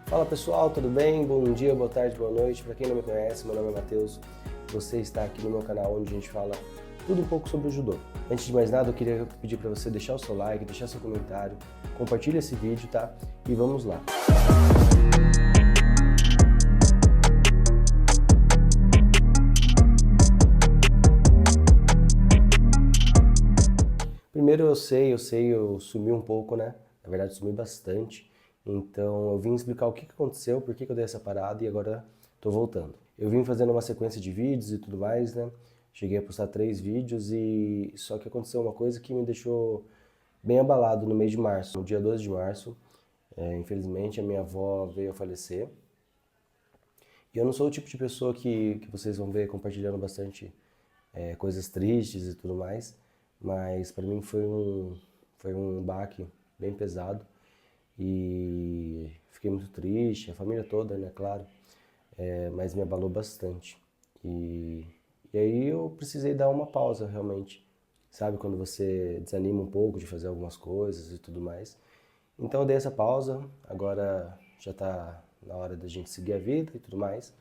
Fala pessoal, tudo bem? Bom dia, boa tarde, boa noite. Para quem não me conhece, meu nome é Matheus. Você está aqui no meu canal onde a gente fala tudo um pouco sobre o judô. Antes de mais nada, eu queria pedir para você deixar o seu like, deixar seu comentário, compartilha esse vídeo, tá? E vamos lá. Primeiro eu sumi um pouco, né? Na verdade, sumi bastante. Então, eu vim explicar o que aconteceu, por que eu dei essa parada e agora tô voltando. Eu vim fazendo uma sequência de vídeos e tudo mais, né? Cheguei a postar 3 vídeos e só que aconteceu uma coisa que me deixou bem abalado no mês de março. No dia 12 de março, infelizmente, a minha avó veio a falecer. E eu não sou o tipo de pessoa que vocês vão ver compartilhando bastante coisas tristes e tudo mais, mas para mim foi um baque bem pesado. E fiquei muito triste, a família toda, né, claro, mas me abalou bastante. E aí eu precisei dar uma pausa, realmente, sabe, quando você desanima um pouco de fazer algumas coisas e tudo mais. Então eu dei essa pausa, agora já tá na hora da gente seguir a vida e tudo mais.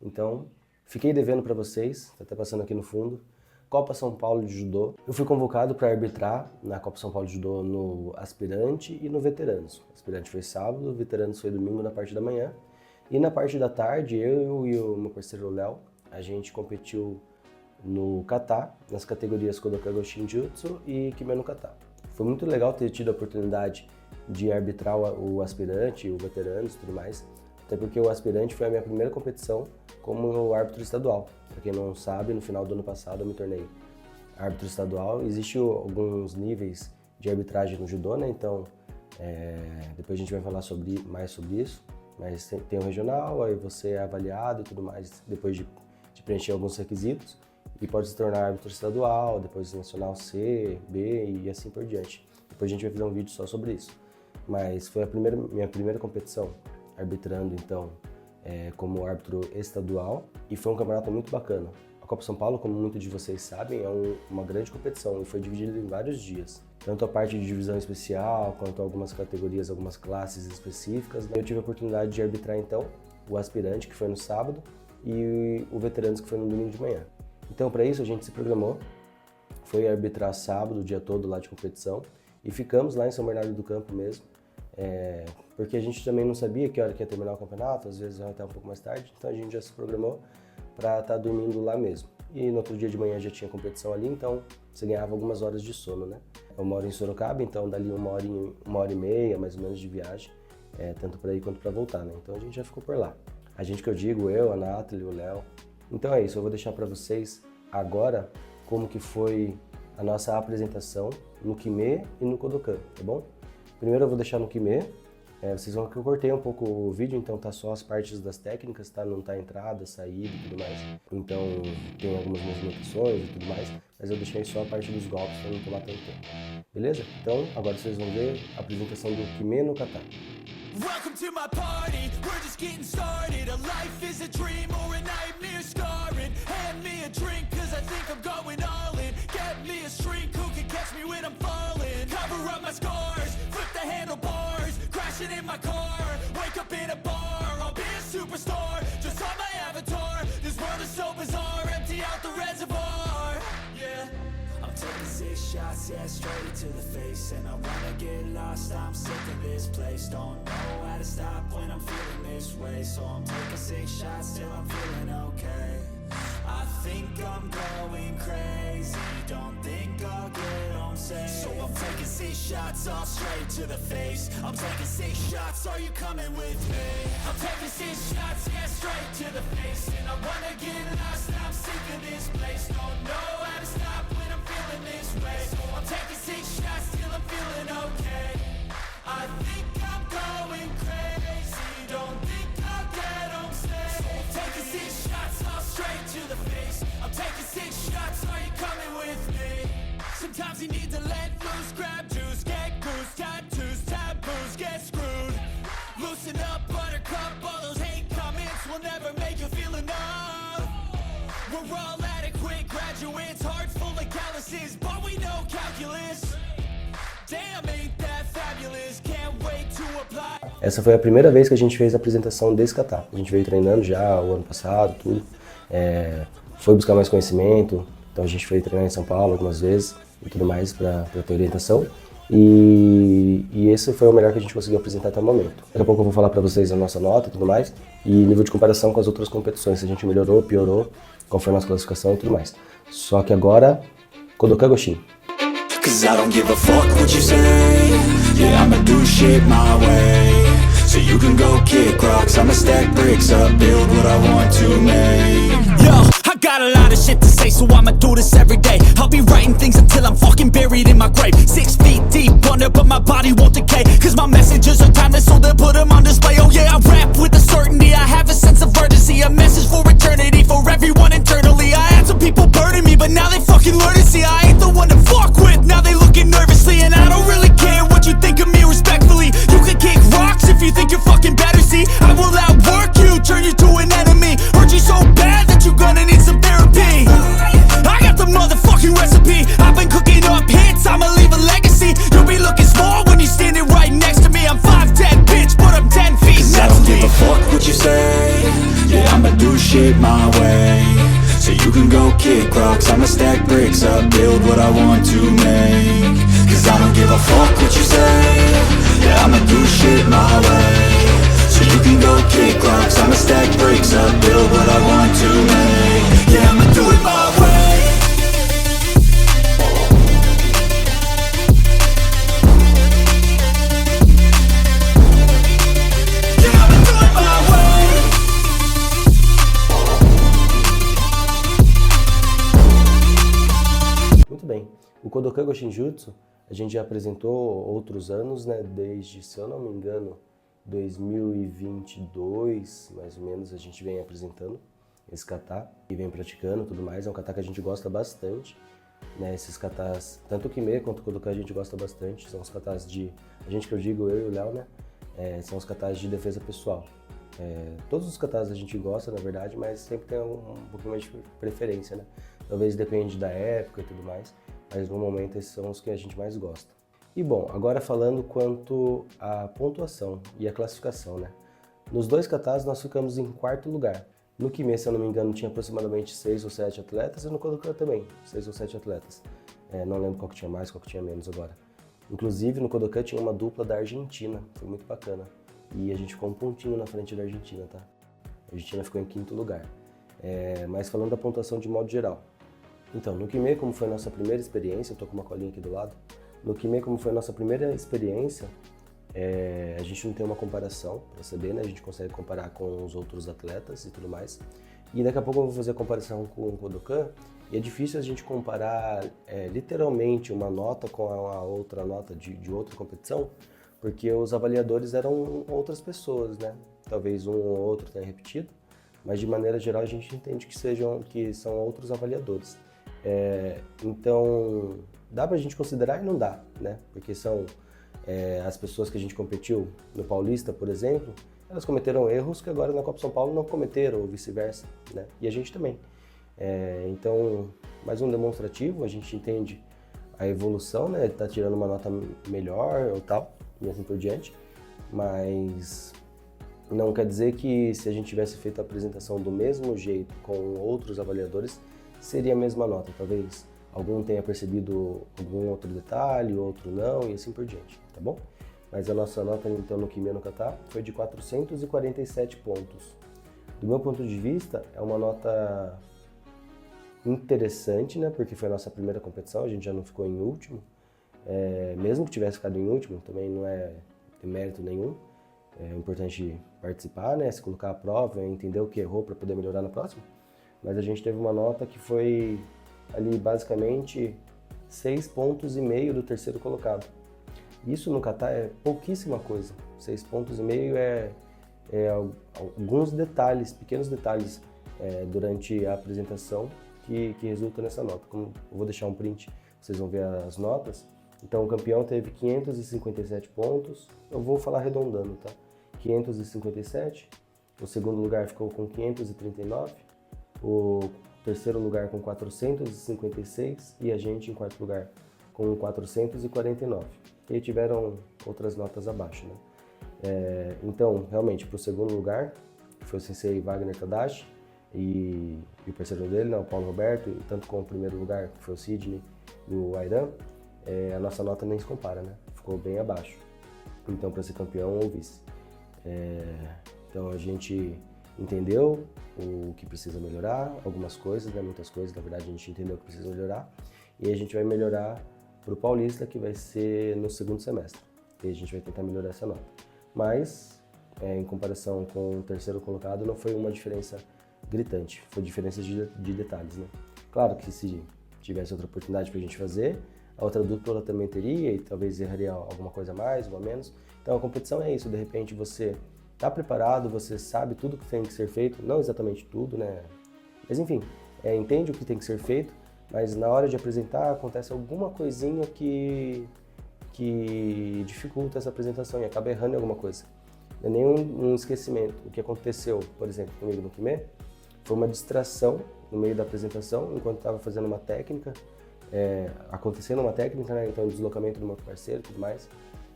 Então, fiquei devendo para vocês, tá até passando aqui no fundo, Copa São Paulo de Judô. Eu fui convocado para arbitrar na Copa São Paulo de Judô no aspirante e no veteranos. O aspirante foi sábado, o veteranos foi domingo na parte da manhã. E na parte da tarde, eu e o meu parceiro Léo, a gente competiu no kata, nas categorias Kodokan Shinjutsu e Kime no kata. Foi muito legal ter tido a oportunidade de arbitrar o aspirante, o veteranos e tudo mais. Até porque o aspirante foi a minha primeira competição como árbitro estadual. Para quem não sabe, no final do ano passado eu me tornei árbitro estadual. Existem alguns níveis de arbitragem no judô, né? Então, depois a gente vai falar mais sobre isso. Mas tem o regional, aí você é avaliado e tudo mais, depois de preencher alguns requisitos. E pode se tornar árbitro estadual, depois nacional C, B e assim por diante. Depois a gente vai fazer um vídeo só sobre isso. Mas foi minha primeira competição arbitrando, então, como árbitro estadual, e foi um campeonato muito bacana. A Copa São Paulo, como muitos de vocês sabem, é uma grande competição e foi dividida em vários dias. Tanto a parte de divisão especial, quanto algumas categorias, algumas classes específicas. Eu tive a oportunidade de arbitrar, então, o aspirante, que foi no sábado, e o veteranos, que foi no domingo de manhã. Então, para isso, a gente se programou, foi arbitrar sábado, o dia todo lá de competição, e ficamos lá em São Bernardo do Campo mesmo, porque a gente também não sabia que hora que ia terminar o campeonato, às vezes vai até um pouco mais tarde, então a gente já se programou para estar dormindo lá mesmo. E no outro dia de manhã já tinha competição ali, então você ganhava algumas horas de sono, né? Eu moro em Sorocaba, então dali uma hora e meia, mais ou menos, de viagem, tanto para ir quanto para voltar, né? Então a gente já ficou por lá. A gente que eu digo, eu, a Nathalie, o Léo. Então é isso, eu vou deixar para vocês agora como que foi a nossa apresentação no Kime e no Kodokan, tá bom? Primeiro eu vou deixar no Kime. Vocês vão ver que eu cortei um pouco o vídeo, então tá só as partes das técnicas, tá? Não tá entrada, saída e tudo mais. Então tem algumas movimentações e tudo mais, mas eu deixei só a parte dos golpes pra não tomar tanto tempo. Beleza? Então agora vocês vão ver a apresentação do Kime no kata. Welcome to my party, we're just getting started. A life is a dream or a nightmare scarring. Hand me a drink cause I think I'm going all in. Get me a shrink who can catch me when I'm falling. Cover up my scars, flip the handlebars. Crashing in my car, wake up in a bar. I'll be a superstar, just on my avatar. This world is so bizarre, empty out the reservoir. Yeah, I'm taking 6 shots, yeah, straight to the face. And I wanna get lost, I'm sick of this place. Don't know how to stop when I'm feeling this way. So I'm taking 6 shots till I'm feeling okay. I think I'm going crazy, don't think I'll get home safe. So I'm taking 6 shots all straight to the face. I'm taking 6 shots, are you coming with me? I'm taking 6 shots, yeah, straight to the face. And I wanna get lost, I'm sick of this place. Don't know how to stop when I'm feeling this way. So I'm taking 6 shots till I'm feeling okay. I think I'm going crazy, don't think I'll get home safe. So I'm taking 6 shots all straight to the face. I'm taking 6 shots, are you coming with me? Sometimes you need to let loose, grab juice, get goose, tattoos, taboos, get screwed. Loosen up, buttercup, all those hate comments will never make you feel enough. We're all adequate graduates, hearts full of calluses, but we know calculus. Damn, ain't that fabulous, can't wait to apply. essa foi a primeira vez que a gente fez a apresentação desse kata. A gente veio treinando já o ano passado, tudo. Foi buscar mais conhecimento, então a gente foi treinar em São Paulo algumas vezes e tudo mais para ter orientação. E esse foi o melhor que a gente conseguiu apresentar até o momento. Daqui a pouco eu vou falar para vocês a nossa nota e tudo mais, e nível de comparação com as outras competições, se a gente melhorou, piorou, qual foi a nossa classificação e tudo mais. Só que agora, Kodokan Goshin. Cause I don't give a fuck what you say. Yeah, I'ma do shit my way. So you can go kick rocks, I'ma stack bricks up, build what I want to make. Yo, I got a lot of shit to say, so I'ma do this every day. I'll be writing things until I'm fucking buried in my grave. 6 feet deep under, but my body won't decay. Cause my messages are timeless, so they'll put them on display. Oh yeah, I rap with a certainty, I have a sense of urgency. A message for eternity, for everyone internally. I had some people burning me, but now they fucking learn to see I ain't the one to fuck with, now they looking nervously. And I don't really care what you think of me respectfully. You can kick rocks if you think you're fucking better, see I will outwork you, turn you to an enemy. Hurt you so bad that you're gonna need some therapy. I got the motherfucking recipe, I've been cooking up hits, I'ma leave a legacy. You'll be looking small when you're standing right next to me. I'm 5'10", bitch, but I'm 10 feet next to me. I don't give a fuck what you say. Yeah, I'ma do shit my way. So you can go kick rocks, I'ma stack bricks up, build what I want to make. Cause I don't give a fuck what you say. Yeah, I'ma do shit my way. So you can go kick rocks, I'ma stack bricks up, build what I want to make. Yeah, I'ma do it my way. Yeah, I'ma do it my way. Muito bem. O Kodokan Goshin Jutsu, a gente já apresentou outros anos, né? Desde, se eu não me engano, 2022, mais ou menos, a gente vem apresentando esse kata e vem praticando tudo mais. É um kata que a gente gosta bastante, né? Esses katas, tanto o Kime quanto o Kodokan a gente gosta bastante. São os katas de, a gente que eu digo, eu e o Léo, né? São os katas de defesa pessoal. Todos os katas a gente gosta, na verdade, mas sempre tem um pouquinho mais de preferência, né? Talvez depende da época e tudo mais, mas no momento esses são os que a gente mais gosta. E bom, agora falando quanto à pontuação e a classificação, né? Nos dois katas nós ficamos em 4º lugar. No Kime, se eu não me engano, tinha aproximadamente 6 ou 7 atletas, e no Kodokan também, 6 ou 7 atletas. Não lembro qual que tinha mais, qual que tinha menos agora. Inclusive, no Kodokan tinha uma dupla da Argentina, foi muito bacana. E a gente ficou um pontinho na frente da Argentina, tá? A Argentina ficou em 5º lugar. Mas falando da pontuação de modo geral. Então, no Kime, como foi a nossa primeira experiência, eu tô com uma colinha aqui do lado. No Kime, como foi a nossa primeira experiência, a gente não tem uma comparação para saber, né? A gente consegue comparar com os outros atletas e tudo mais. E daqui a pouco eu vou fazer a comparação com o Kodokan. E é difícil a gente comparar literalmente uma nota com a outra nota de outra competição, porque os avaliadores eram outras pessoas, né? Talvez um ou outro tenha repetido, mas de maneira geral a gente entende que são outros avaliadores. Então, dá pra gente considerar e não dá, né? Porque são as pessoas que a gente competiu no Paulista, por exemplo, elas cometeram erros que agora na Copa São Paulo não cometeram, ou vice-versa, né? E a gente também. Então, mais um demonstrativo, a gente entende a evolução, né? Tá tirando uma nota melhor ou tal, e assim por diante, mas não quer dizer que se a gente tivesse feito a apresentação do mesmo jeito com outros avaliadores, seria a mesma nota. Talvez algum tenha percebido algum outro detalhe, outro não, e assim por diante, tá bom? Mas a nossa nota, então, no Kime no kata foi de 447 pontos. Do meu ponto de vista, é uma nota interessante, né? Porque foi a nossa primeira competição, a gente já não ficou em último. Mesmo que tivesse ficado em último, também não é de mérito nenhum. É importante participar, né? Se colocar à prova, entender o que errou para poder melhorar na próxima. Mas a gente teve uma nota que foi ali basicamente 6,5 pontos do terceiro colocado. Isso no kata é pouquíssima coisa. 6,5 pontos é alguns detalhes, pequenos detalhes durante a apresentação que resulta nessa nota. Como eu vou deixar um print, vocês vão ver as notas. Então o campeão teve 557 pontos, eu vou falar arredondando, tá? 557, o segundo lugar ficou com 539, o terceiro lugar com 456 e a gente em quarto lugar com 449. E aí tiveram outras notas abaixo, né? Então, realmente, para o segundo lugar, que foi o sensei Wagner Tadashi e o parceiro dele, né, o Paulo Roberto, e tanto com o primeiro lugar, que foi o Sidney e o Airan, a nossa nota nem se compara, né? Ficou bem abaixo. Então, para ser campeão ou vice. Então, a gente entendeu o que precisa melhorar, algumas coisas, né? Muitas coisas, na verdade, a gente entendeu o que precisa melhorar. E a gente vai melhorar para o Paulista, que vai ser no segundo semestre. E a gente vai tentar melhorar essa nota. Mas, em comparação com o terceiro colocado, não foi uma diferença gritante, foi diferença de detalhes, né? Claro que se tivesse outra oportunidade para a gente fazer, a outra dupla ela também teria e talvez erraria alguma coisa a mais ou a menos. Então a competição é isso, de repente você está preparado, você sabe tudo que tem que ser feito, não exatamente tudo, né? Mas enfim, entende o que tem que ser feito, mas na hora de apresentar acontece alguma coisinha que dificulta essa apresentação e acaba errando em alguma coisa. Não é nenhum esquecimento. O que aconteceu, por exemplo, comigo no Kimê, foi uma distração no meio da apresentação, enquanto estava fazendo uma técnica, acontecendo uma técnica, né? Então o deslocamento do meu parceiro e tudo mais.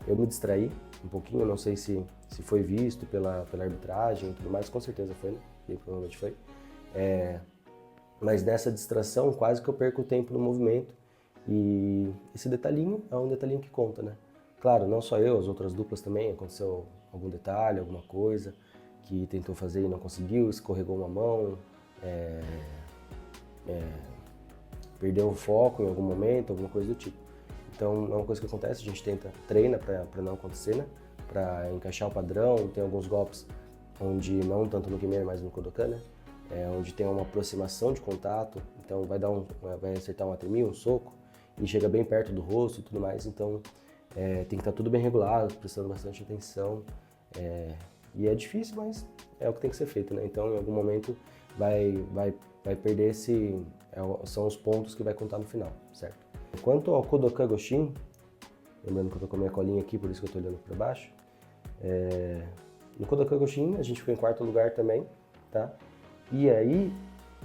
Eu me distraí um pouquinho, não sei se foi visto pela arbitragem e tudo mais, com certeza foi, né? Bem provavelmente foi. Mas nessa distração, quase que eu perco o tempo no movimento. E esse detalhinho é um detalhinho que conta, né? Claro, não só eu, as outras duplas também, aconteceu algum detalhe, alguma coisa que tentou fazer e não conseguiu, escorregou uma mão, perdeu o foco em algum momento, alguma coisa do tipo. Então é uma coisa que acontece, a gente treina para não acontecer, né? Para encaixar o padrão, tem alguns golpes onde, não tanto no Kimê, mas no Kodokan, né? Onde tem uma aproximação de contato, então vai acertar um atemi, um soco, e chega bem perto do rosto e tudo mais, então tem que estar tudo bem regulado, prestando bastante atenção, e é difícil, mas é o que tem que ser feito, né? Então em algum momento vai perder são os pontos que vai contar no final, certo? Quanto ao Kodokan Goshin, lembrando que eu tô com a minha colinha aqui, por isso que eu tô olhando para baixo, no Kodokan Goshin a gente ficou em quarto lugar também, tá? E aí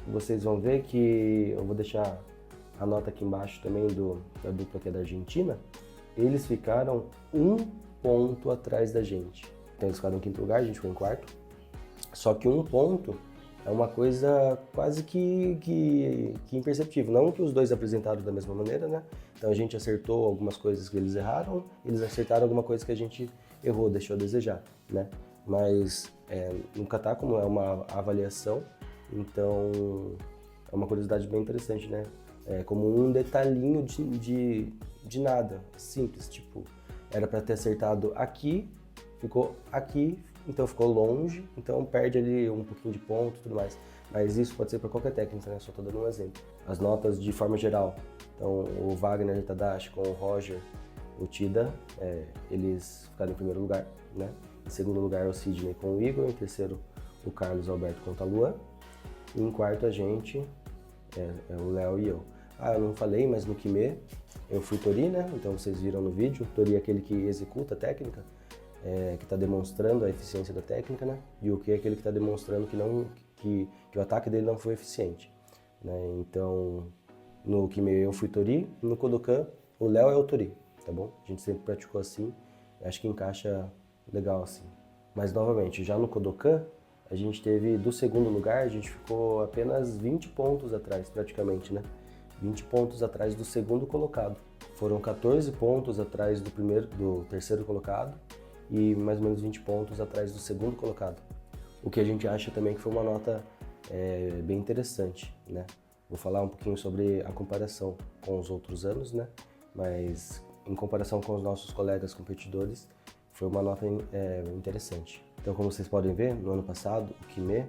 vocês vão ver que eu vou deixar a nota aqui embaixo também da dupla que é da Argentina. Eles ficaram 1 ponto atrás da gente. Então eles ficaram em quinto lugar, a gente ficou em quarto. Só que 1 ponto é uma coisa quase que imperceptível. Não que os dois apresentaram da mesma maneira, né? Então a gente acertou algumas coisas que eles erraram, eles acertaram alguma coisa que a gente errou, deixou a desejar, né? Mas no kata, como é uma avaliação, então é uma curiosidade bem interessante, né? Como um detalhinho de nada, simples, tipo, era para ter acertado aqui, ficou aqui, então ficou longe, então perde ali um pouquinho de ponto e tudo mais. Mas isso pode ser para qualquer técnica, né? Só tô dando um exemplo. As notas de forma geral, então o Wagner Tadashi com o Roger, o Tida, eles ficaram em primeiro lugar, né? Em segundo lugar o Sidney com o Igor, em terceiro o Carlos Alberto com o Talua, e em quarto a gente, o Léo e eu. Eu não falei, mas no Kimê eu fui Tori, né? Então vocês viram no vídeo, Tori é aquele que executa a técnica, que está demonstrando a eficiência da técnica, né? E o que é aquele que está demonstrando que o ataque dele não foi eficiente, né? Então no Kimê eu fui Tori, no Kodokan o Léo é o Tori, tá bom? A gente sempre praticou assim, acho que encaixa legal assim. Mas novamente, já no Kodokan, a gente teve, do segundo lugar, a gente ficou apenas 20 pontos atrás, praticamente, né? 20 pontos atrás do segundo colocado. Foram 14 pontos atrás do terceiro colocado e mais ou menos 20 pontos atrás do segundo colocado. O que a gente acha também que foi uma nota bem interessante, né? Vou falar um pouquinho sobre a comparação com os outros anos, né? Mas em comparação com os nossos colegas competidores, foi uma nota interessante. Então, como vocês podem ver, no ano passado, o Kimê,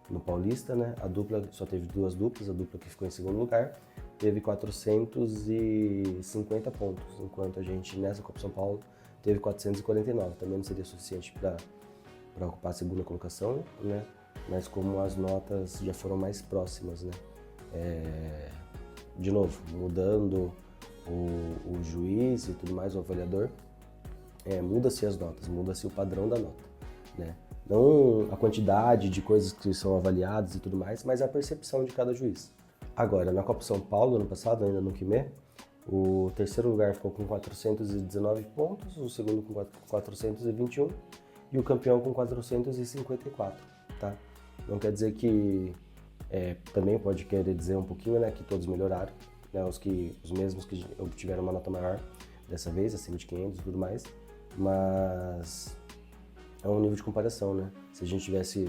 no Paulista, né, a dupla só teve 2 duplas, a dupla que ficou em segundo lugar teve 450 pontos, enquanto a gente nessa Copa São Paulo teve 449. Também não seria suficiente para ocupar a segunda colocação, né? Mas como as notas já foram mais próximas, né? De novo, mudando o juiz e tudo mais, o avaliador, muda-se as notas, muda-se o padrão da nota, né? Não a quantidade de coisas que são avaliadas e tudo mais, mas a percepção de cada juiz. Agora, na Copa São Paulo, ano passado, ainda no Kimê, o terceiro lugar ficou com 419 pontos, o segundo com 421 e o campeão com 454, tá? Não quer dizer que, também pode querer dizer um pouquinho, né, que todos melhoraram, né, os mesmos que obtiveram uma nota maior dessa vez, acima de 500 e tudo mais, mas é um nível de comparação, né? Se a gente tivesse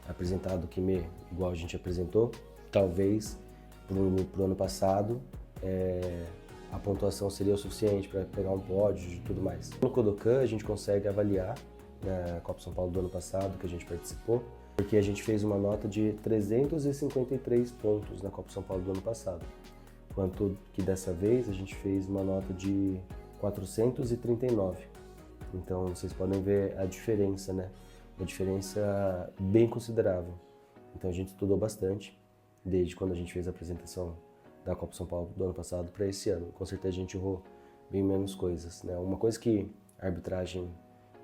apresentado o Kime igual a gente apresentou, talvez pro ano passado a pontuação seria o suficiente para pegar um pódio e tudo mais. No Kodokan a gente consegue avaliar na Copa São Paulo do ano passado que a gente participou, porque a gente fez uma nota de 353 pontos na Copa São Paulo do ano passado, enquanto que dessa vez a gente fez uma nota de 439. Então vocês podem ver a diferença, né? Uma diferença bem considerável. Então a gente estudou bastante, desde quando a gente fez a apresentação da Copa São Paulo do ano passado para esse ano. Com certeza a gente errou bem menos coisas, né? Uma coisa que a arbitragem,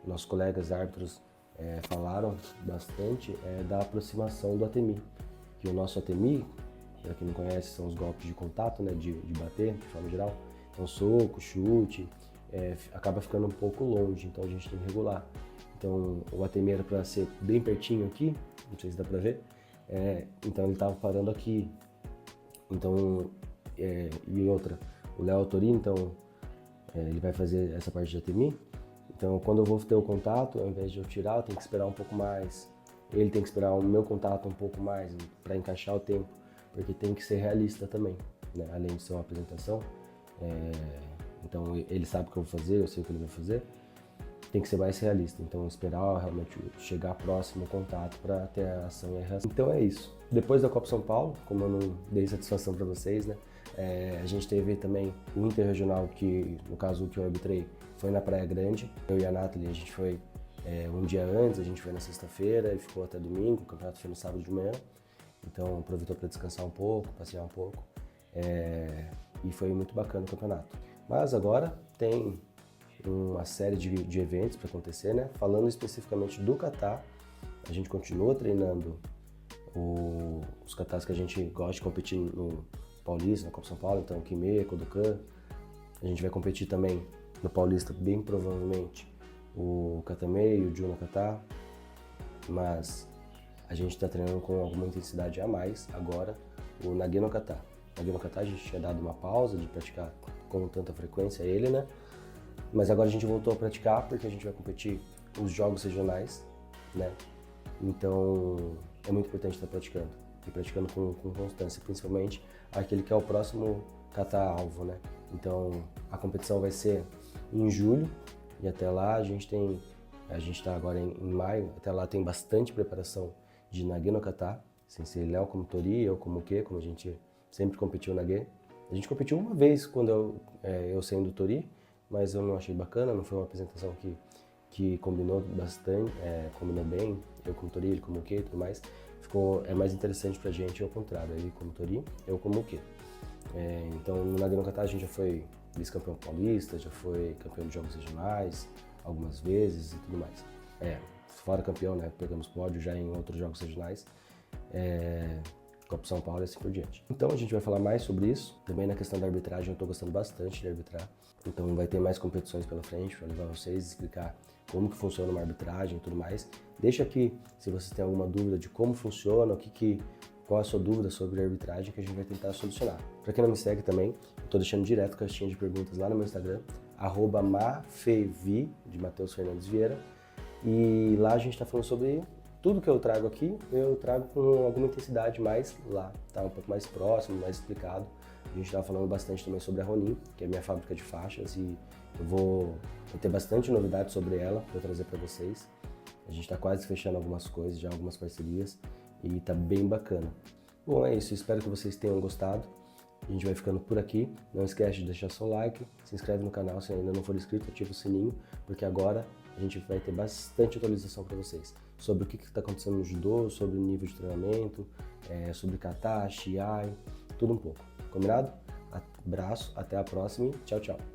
nossos colegas árbitros falaram bastante é da aproximação do ATMI. Que o nosso ATMI, para quem não conhece, são os golpes de contato, né? De bater, de forma geral. Então soco, chute, acaba ficando um pouco longe, então a gente tem que regular. Então o ATMI era para ser bem pertinho aqui, não sei se dá para ver, então ele estava parando aqui. Então, e outra, o Léo Autori, então ele vai fazer essa parte de ATMI. Então quando eu vou ter o contato, ao invés de eu tirar, eu tenho que esperar um pouco mais. Ele tem que esperar o meu contato um pouco mais para encaixar o tempo, porque tem que ser realista também, né? Além de ser uma apresentação. Então ele sabe o que eu vou fazer, eu sei o que ele vai fazer, tem que ser mais realista, então esperar realmente chegar próximo ao contato para ter a ação e a reação. Então é isso. Depois da Copa São Paulo, como eu não dei satisfação para vocês, né, a gente teve também o Interregional, que no caso o que eu arbitrei foi na Praia Grande. Eu e a Nathalie, a gente foi um dia antes, a gente foi na sexta-feira e ficou até domingo, o campeonato foi no sábado de manhã, então aproveitou para descansar um pouco, passear um pouco, e foi muito bacana o campeonato. Mas agora tem uma série de eventos para acontecer, né? Falando especificamente do kata, a gente continua treinando os katas que a gente gosta de competir no Paulista, na Copa São Paulo, então Kime, Kodokan. A gente vai competir também no Paulista, bem provavelmente, o Katame e o Juna Kata, mas a gente está treinando com alguma intensidade a mais agora o Nage no Kata. Nage no Kata a gente tinha dado uma pausa de praticar com tanta frequência ele, né? Mas agora a gente voltou a praticar porque a gente vai competir os jogos regionais, né? Então é muito importante estar praticando e praticando com constância, principalmente aquele que é o próximo kata-alvo, né? Então a competição vai ser em julho e até lá a gente está agora em maio, até lá tem bastante preparação de Nage no Kata, Sensei Léo como Tori, eu como Uke, como a gente sempre competiu Nage. A gente competiu uma vez quando eu sendo Tori, mas eu não achei bacana, não foi uma apresentação que combinou bastante, combinou bem, eu como Tori, ele como Uke e tudo mais. É mais interessante pra gente ao contrário, ele como Tori, eu como Uke. Então no Nage no Kata a gente já foi vice-campeão paulista, já foi campeão de jogos regionais algumas vezes e tudo mais. Fora campeão, né, pegamos pódio já em outros jogos regionais. Copa São Paulo e assim por diante. Então a gente vai falar mais sobre isso. Também na questão da arbitragem eu estou gostando bastante de arbitrar. Então vai ter mais competições pela frente para levar vocês, explicar como que funciona uma arbitragem e tudo mais. Deixa aqui se vocês têm alguma dúvida de como funciona, qual a sua dúvida sobre a arbitragem que a gente vai tentar solucionar. Para quem não me segue também, eu estou deixando direto caixinha de perguntas lá no meu Instagram, @mafevi, de Matheus Fernandes Vieira. E lá a gente está falando sobre tudo que eu trago aqui, eu trago com alguma intensidade mais lá, tá? Um pouco mais próximo, mais explicado. A gente estava falando bastante também sobre a Ronin, que é a minha fábrica de faixas, e eu vou ter bastante novidades sobre ela para trazer para vocês. A gente está quase fechando algumas coisas, já algumas parcerias, e tá bem bacana. Bom, é isso, espero que vocês tenham gostado. A gente vai ficando por aqui. Não esquece de deixar seu like, se inscreve no canal se ainda não for inscrito, ativa o sininho, porque agora a gente vai ter bastante atualização para vocês sobre o que está acontecendo no judô, sobre o nível de treinamento, sobre kata, shiai, tudo um pouco. Combinado? Abraço, até a próxima e tchau, tchau.